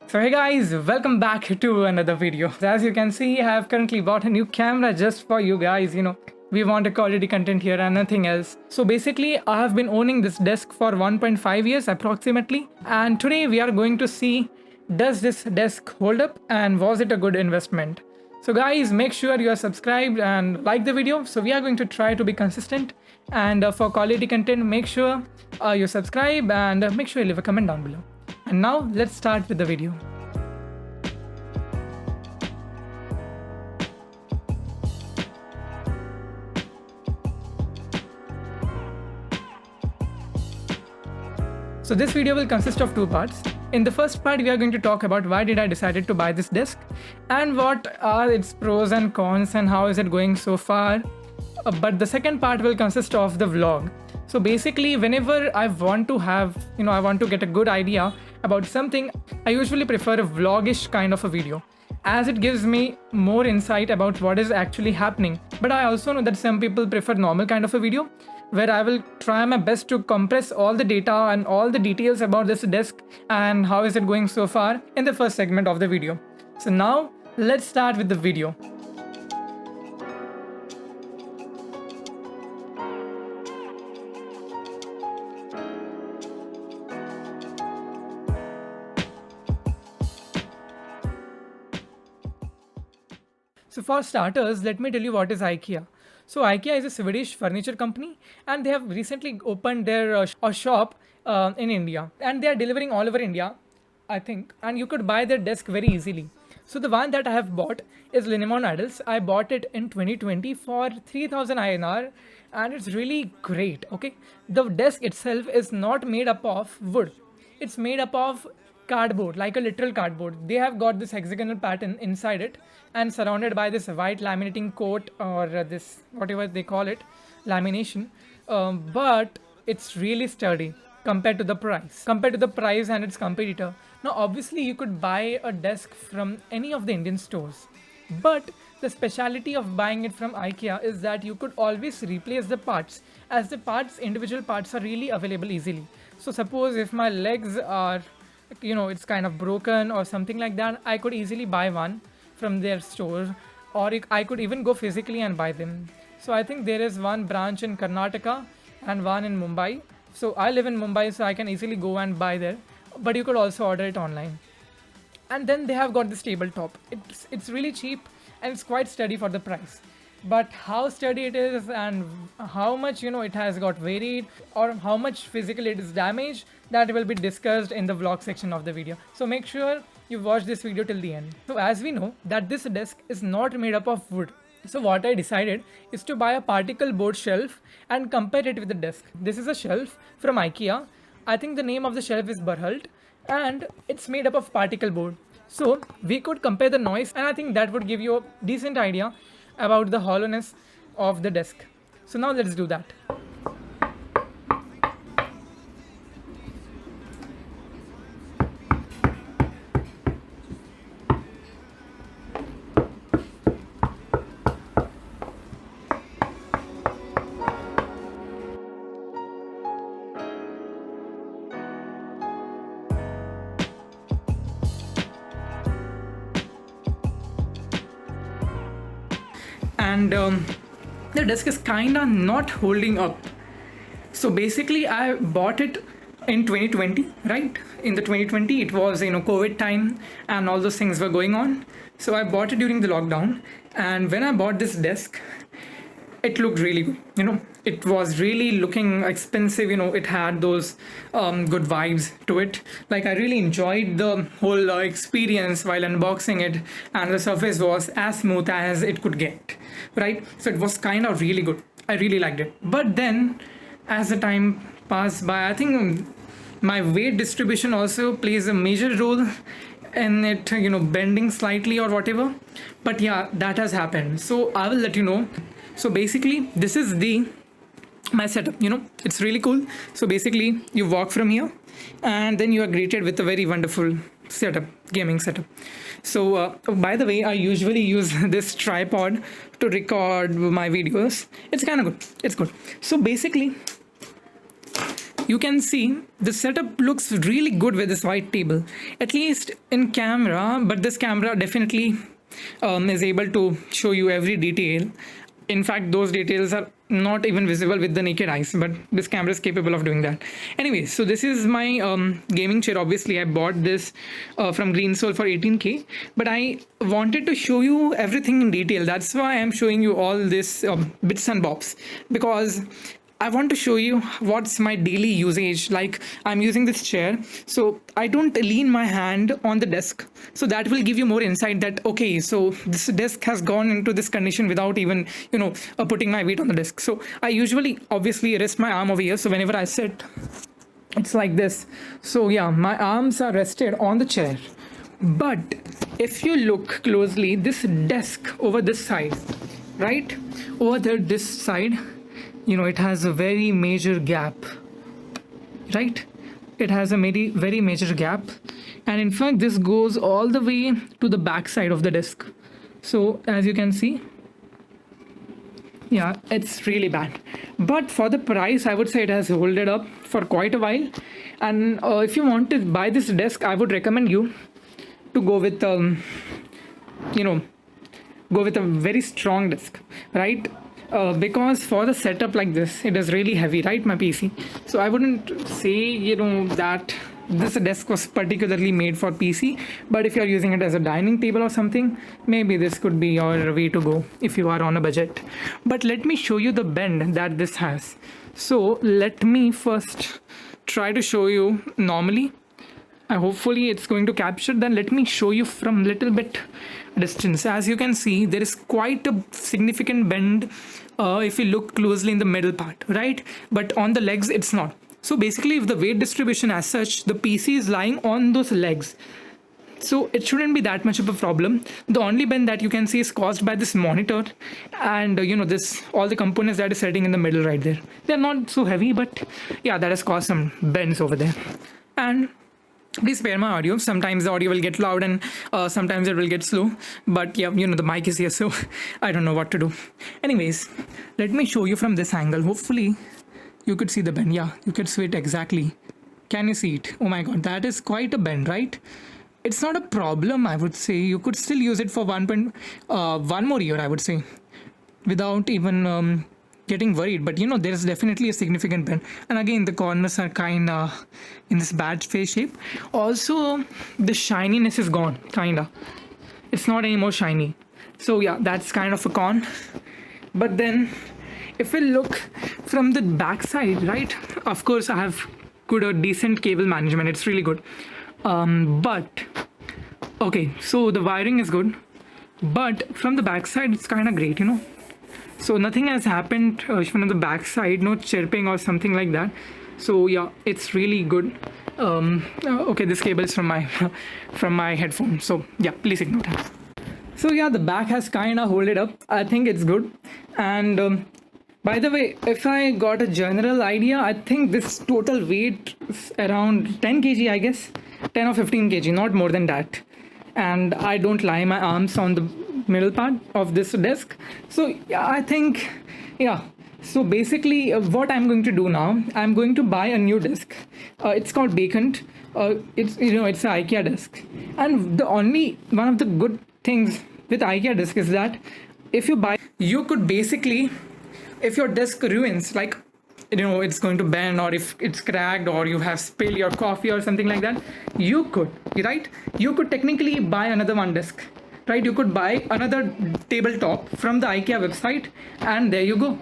So hey guys, welcome back to another video. As you can see, I have currently bought a new camera just for you guys, we want a quality content here and nothing else. So basically, I have been owning this desk for 1.5 years approximately, and today we are going to see, does this desk hold up and was it a good investment? So guys, make sure you are subscribed and like the video. So we are going to try to be consistent, and for quality content, make sure you subscribe and make sure you leave a comment down below. And now let's start with the video. So this video will consist of two parts. In the first part, we are going to talk about why did I decided to buy this desk and what are its pros and cons and how is it going so far. But the second part will consist of the vlog. So basically, whenever I want to have, I want to get a good idea about something, I usually prefer a vlogish kind of a video, as it gives me more insight about what is actually happening. But I also know that some people prefer normal kind of a video, where I will try my best to compress all the data and all the details about this desk and how is it going so far in the first segment of the video. So now let's start with the video. So for starters, let me tell you what is IKEA. So IKEA is a Swedish furniture company, and they have recently opened their a shop in India, and they are delivering all over India, I think, and you could buy their desk very easily. So the one that I have bought is Linnmon Adils. I bought it in 2020 for 3000 INR, and it's really great. Okay, the desk itself is not made up of wood; it's made up of cardboard, like a literal cardboard. They have got this hexagonal pattern inside it and surrounded by this white laminating coat, or this whatever they call it, lamination. But it's really sturdy compared to the price and its competitor. Now obviously you could buy a desk from any of the Indian stores, but the speciality of buying it from IKEA is that you could always replace the parts, as the individual parts are really available easily. So suppose if my legs are, it's kind of broken or something like that, I could easily buy one from their store, or I could even go physically and buy them. So I think there is one branch in Karnataka and one in Mumbai. So I live in Mumbai, so I can easily go and buy there, but you could also order it online. And then they have got this tabletop. It's really cheap and it's quite sturdy for the price. But how sturdy it is and how much it has got varied, or how much physically it is damaged, that will be discussed in the vlog section of the video. So make sure you watch this video till the end. So as we know that this desk is not made up of wood, so what I decided is to buy a particle board shelf and compare it with the desk. This is a shelf from IKEA. I think the name of the shelf is Berhult, and it's made up of particle board. So we could compare the noise, and I think that would give you a decent idea about the hollowness of the desk. So now let's do that. And the desk is kinda not holding up. So basically I bought it in 2020, right? In the 2020 it was COVID time and all those things were going on. So I bought it during the lockdown, and when I bought this desk, it looked really good. It was really looking expensive. It had those good vibes to it. Like, I really enjoyed the whole experience while unboxing it, and the surface was as smooth as it could get, right? So it was kind of really good. I really liked it. But then as the time passed by, I think my weight distribution also plays a major role in it, bending slightly or whatever. But yeah, that has happened. So I will let you know. So basically this is my setup. It's really cool. So basically you walk from here and then you are greeted with a very wonderful setup, gaming setup. So by the way, I usually use this tripod to record my videos. It's kind of good. It's good. So basically you can see the setup looks really good with this white table, at least in camera, but this camera definitely is able to show you every detail. In fact, those details are not even visible with the naked eyes, but this camera is capable of doing that. Anyway, so this is my gaming chair. Obviously, I bought this from Green Soul for 18K, but I wanted to show you everything in detail. That's why I'm showing you all this bits and bobs, because I want to show you what's my daily usage. Like, I'm using this chair, so I don't lean my hand on the desk. So that will give you more insight that, okay, so this desk has gone into this condition without even, putting my weight on the desk. So I usually obviously rest my arm over here. So whenever I sit, it's like this. So yeah, my arms are rested on the chair. But if you look closely, this desk over this side, right? Over there, this side, it has a very major gap, right? It has a very major gap, and in fact this goes all the way to the back side of the desk. So as you can see, yeah, it's really bad, but for the price I would say it has held it up for quite a while. And if you want to buy this desk, I would recommend you to go with go with a very strong desk, right? Because for the setup like this, it is really heavy, right, my PC. So I wouldn't say that this desk was particularly made for PC, but if you're using it as a dining table or something, maybe this could be your way to go if you are on a budget. But let me show you the bend that this has. So let me first try to show you normally. Hopefully it's going to capture. Then let me show you from little bit distance. As you can see, there is quite a significant bend if you look closely in the middle part, right? But on the legs it's not. So basically, if the weight distribution as such, the PC is lying on those legs, so it shouldn't be that much of a problem. The only bend that you can see is caused by this monitor and this, all the components that is sitting in the middle right there. They're not so heavy, but yeah, that has caused some bends over there. And please spare my audio. Sometimes the audio will get loud and sometimes it will get slow. But yeah, the mic is here, so I don't know what to do. Anyways, let me show you from this angle. Hopefully you could see the bend. Yeah, you could see it exactly. Can you see it? Oh my god, that is quite a bend, right? It's not a problem, I would say. You could still use it for one more year, I would say, without even getting worried. But there's definitely a significant bend, and again the corners are kind of in this bad face shape. Also, the shininess is gone, it's not anymore shiny. So yeah, that's kind of a con. But then if we look from the back side, right, of course I have decent cable management. It's really good. But okay, so the wiring is good, but from the back side it's kind of great. So nothing has happened from the back side, no chirping or something like that. So yeah, it's really good. Okay, this cable is from my headphone, so yeah, please ignore that. So yeah, the back has kind of hold it up. I think it's good. And by the way, if I got a general idea, I think this total weight is around 10 kg, I guess, 10 or 15 kg, not more than that. And I don't lie my arms on the middle part of this desk. So yeah, I think, yeah. So basically what I'm going to do now, I'm going to buy a new desk. It's called Vacant. It's it's an IKEA desk. And the only one of the good things with IKEA desk is that if you buy, you could basically, if your desk ruins, like it's going to bend, or if it's cracked, or you have spilled your coffee or something like that, you could technically buy another one desk, right? You could buy another tabletop from the IKEA website, and there you go.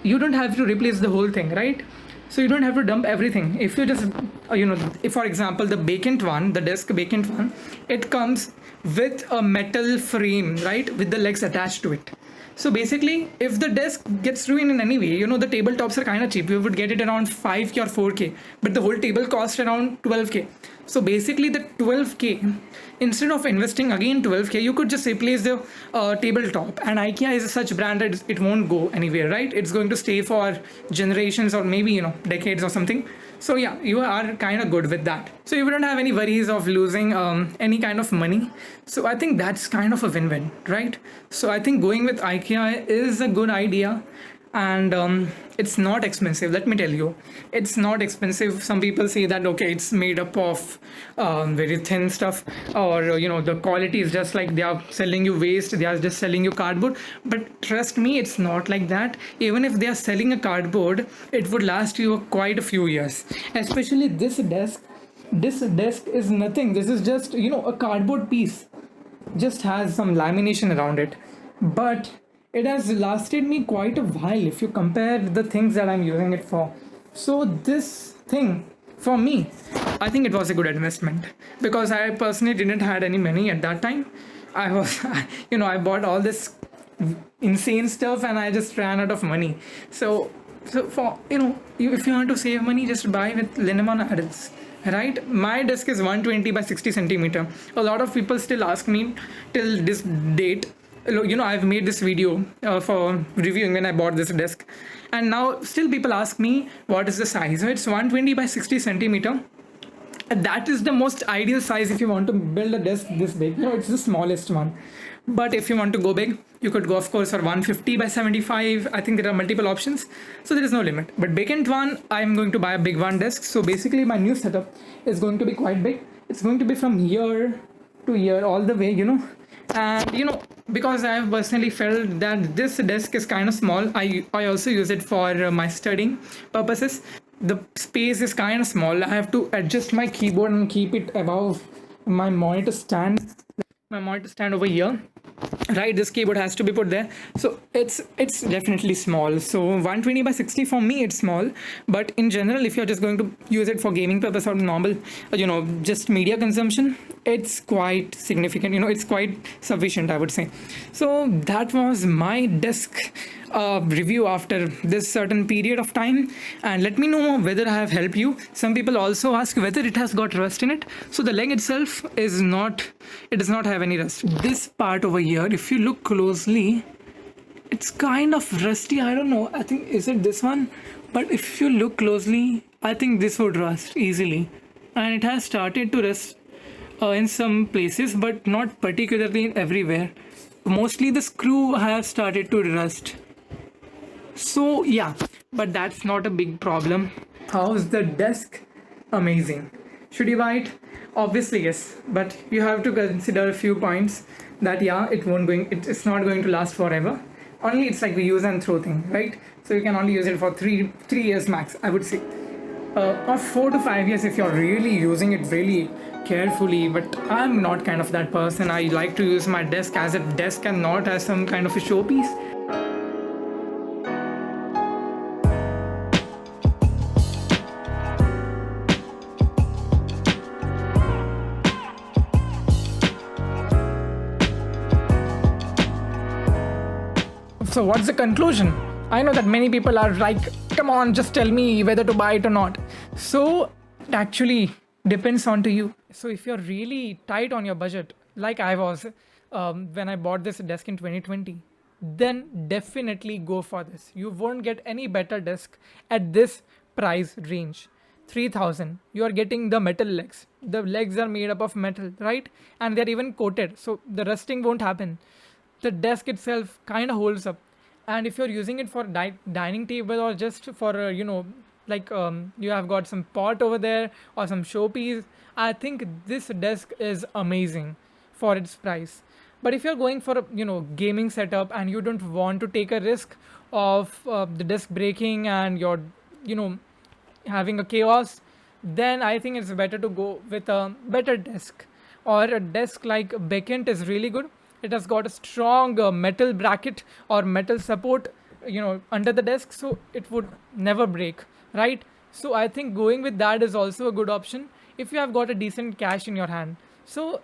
You don't have to replace the whole thing, right? So you don't have to dump everything. If you just if for example the vacant one, the desk vacant one, it comes with a metal frame, right, with the legs attached to it. So basically, if the desk gets ruined in any way, the tabletops are kind of cheap. You would get it around 5K or 4K, but the whole table costs around 12K. So basically, the 12K, instead of investing again 12K, you could just replace the tabletop. And IKEA is such brand that it won't go anywhere, right? It's going to stay for generations or maybe decades or something. So yeah, you are kind of good with that. So you wouldn't have any worries of losing any kind of money. So I think that's kind of a win-win, right? So I think going with IKEA is a good idea. and it's not expensive. Let me tell you, it's not expensive. Some people say that okay, it's made up of very thin stuff, or the quality is just like they are selling you waste, they are just selling you cardboard. But trust me, it's not like that. Even if they are selling a cardboard, it would last you quite a few years. Especially this desk. This desk is nothing. This is just a cardboard piece, just has some lamination around it, but it has lasted me quite a while if you compare the things that I'm using it for. So this thing, for me, I think it was a good investment, because I personally didn't had any money at that time. I was I bought all this insane stuff and I just ran out of money. So for if you want to save money, just buy with Linnmon Adils. Right, my desk is 120 by 60 centimeter. A lot of people still ask me till this date. I've made this video for reviewing when I bought this desk, and now still people ask me what is the size. So it's 120 by 60 centimeter. That is the most ideal size if you want to build a desk this big. It's the smallest one. But if you want to go big, you could go, of course, for 150 by 75. I think there are multiple options, so there is no limit. But vacant one, I'm going to buy a big one desk. So basically, my new setup is going to be quite big. It's going to be from year to year all the way, and because I have personally felt that this desk is kind of small. I also use it for my studying purposes. The space is kind of small. I have to adjust my keyboard and keep it above my monitor stand. My monitor stand over here, right? This keyboard has to be put there, so it's definitely small. So 120 by 60 for me, it's small. But in general, if you're just going to use it for gaming purpose or normal just media consumption, it's quite significant. It's quite sufficient, I would say. So that was my desk review after this certain period of time, and let me know whether I have helped you. Some people also ask whether it has got rust in it. So the leg itself does not have any rust. This part over here, if you look closely, it's kind of rusty. I don't know, I think, is it this one? But if you look closely, I think this would rust easily, and it has started to rust in some places, but not particularly everywhere. Mostly the screw has started to rust. So yeah, but that's not a big problem. How's the desk? Amazing. Should you buy it? Obviously yes, but you have to consider a few points. That yeah, it's not going to last forever. Only it's like a use and throw thing, right? So you can only use it for three years max, I would say, or 4 to 5 years if you're really using it really carefully. But I'm not kind of that person. I like to use my desk as a desk and not as some kind of a showpiece. So what's the conclusion? I know that many people are like, come on, just tell me whether to buy it or not. So it actually depends on to you. So if you're really tight on your budget, like I was when I bought this desk in 2020, then definitely go for this. You won't get any better desk at this price range. 3000, you are getting the metal legs. The legs are made up of metal, right? And they're even coated, so the rusting won't happen. The desk itself kind of holds up. And if you're using it for dining table, or just for you have got some pot over there or some showpiece, I think this desk is amazing for its price. But if you're going for a gaming setup and you don't want to take a risk of the desk breaking and you're having a chaos, then I think it's better to go with a better desk. Or a desk like Vacant is really good. It has got a strong metal bracket or metal support under the desk, so it would never break, right? So I think going with that is also a good option if you have got a decent cash in your hand. So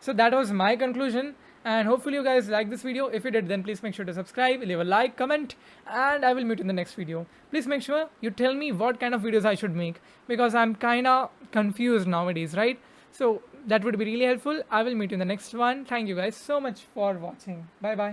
that was my conclusion, and hopefully you guys like this video. If you did, then please make sure to subscribe, leave a like, comment, and I will meet you in the next video. Please make sure you tell me what kind of videos I should make, because I'm kind of confused nowadays, right? So that would be really helpful. I will meet you in the next one. Thank you guys so much for watching. Bye bye.